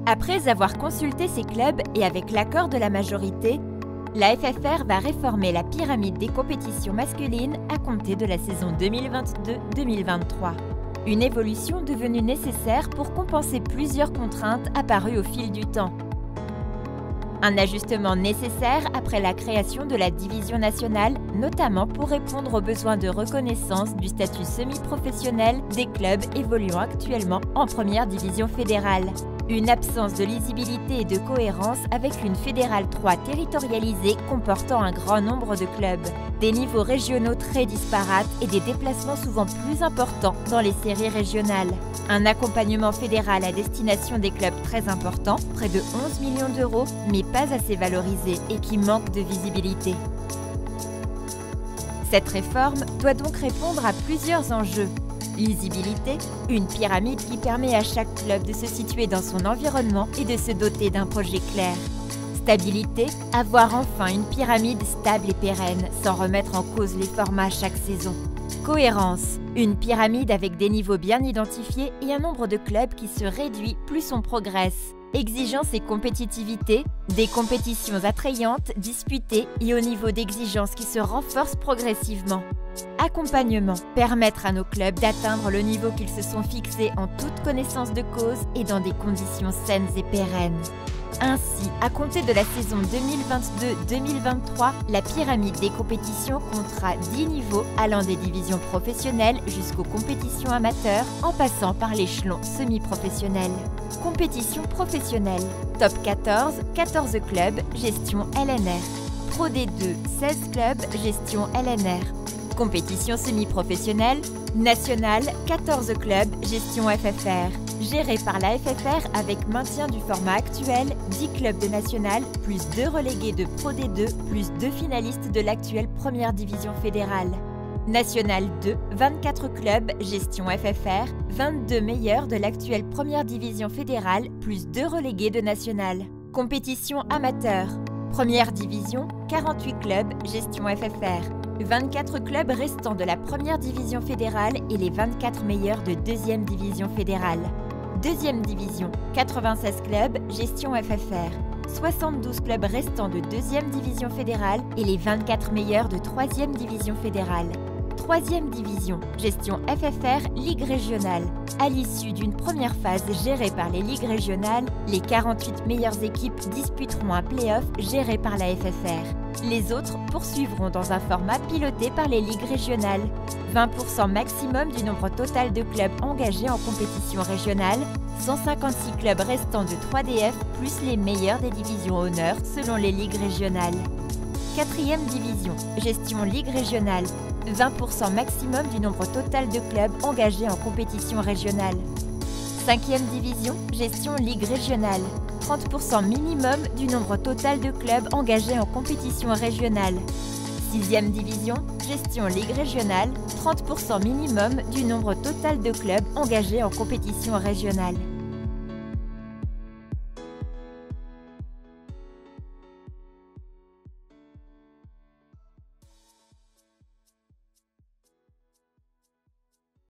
Après avoir consulté ces clubs et avec l'accord de la majorité, la FFR va réformer la pyramide des compétitions masculines à compter de la saison 2022-2023. Une évolution devenue nécessaire pour compenser plusieurs contraintes apparues au fil du temps. Un ajustement nécessaire après la création de la division nationale, notamment pour répondre aux besoins de reconnaissance du statut semi-professionnel des clubs évoluant actuellement en première division fédérale. Une absence de lisibilité et de cohérence avec une fédérale 3 territorialisée comportant un grand nombre de clubs. Des niveaux régionaux très disparates et des déplacements souvent plus importants dans les séries régionales. Un accompagnement fédéral à destination des clubs très important, près de 11 millions d'euros, mais pas assez valorisé et qui manque de visibilité. Cette réforme doit donc répondre à plusieurs enjeux. Lisibilité, une pyramide qui permet à chaque club de se situer dans son environnement et de se doter d'un projet clair. Stabilité, avoir enfin une pyramide stable et pérenne, sans remettre en cause les formats chaque saison. Cohérence, une pyramide avec des niveaux bien identifiés et un nombre de clubs qui se réduit plus on progresse. Exigence et compétitivité, des compétitions attrayantes, disputées et au niveau d'exigence qui se renforce progressivement. Accompagnement, permettre à nos clubs d'atteindre le niveau qu'ils se sont fixés en toute connaissance de cause et dans des conditions saines et pérennes. Ainsi, à compter de la saison 2022-2023, la pyramide des compétitions comptera 10 niveaux allant des divisions professionnelles jusqu'aux compétitions amateurs en passant par l'échelon semi-professionnel. Compétition professionnelle. Top 14, 14 clubs, gestion LNR. Pro D2, 16 clubs, gestion LNR. Compétition semi-professionnelle. Nationale, 14 clubs, gestion FFR. Géré par la FFR avec maintien du format actuel, 10 clubs de national, plus 2 relégués de Pro D2, plus 2 finalistes de l'actuelle première division fédérale. National 2, 24 clubs, gestion FFR, 22 meilleurs de l'actuelle première division fédérale, plus 2 relégués de national. Compétition amateur. Première division, 48 clubs, gestion FFR. 24 clubs restants de la première division fédérale et les 24 meilleurs de deuxième division fédérale. Deuxième division, 96 clubs, gestion FFR. 72 clubs restants de deuxième division fédérale et les 24 meilleurs de troisième division fédérale. Troisième division, gestion FFR, Ligue régionale. À l'issue d'une première phase gérée par les ligues régionales, les 48 meilleures équipes disputeront un play-off géré par la FFR. Les autres poursuivront dans un format piloté par les ligues régionales. 20% maximum du nombre total de clubs engagés en compétition régionale, 156 clubs restants de 3DF plus les meilleurs des divisions honneur selon les ligues régionales. Quatrième division, gestion ligue régionale. 20% maximum du nombre total de clubs engagés en compétition régionale. Cinquième division, gestion ligue régionale. 30% minimum du nombre total de clubs engagés en compétition régionale. Sixième division, gestion ligue régionale. 30% minimum du nombre total de clubs engagés en compétition régionale.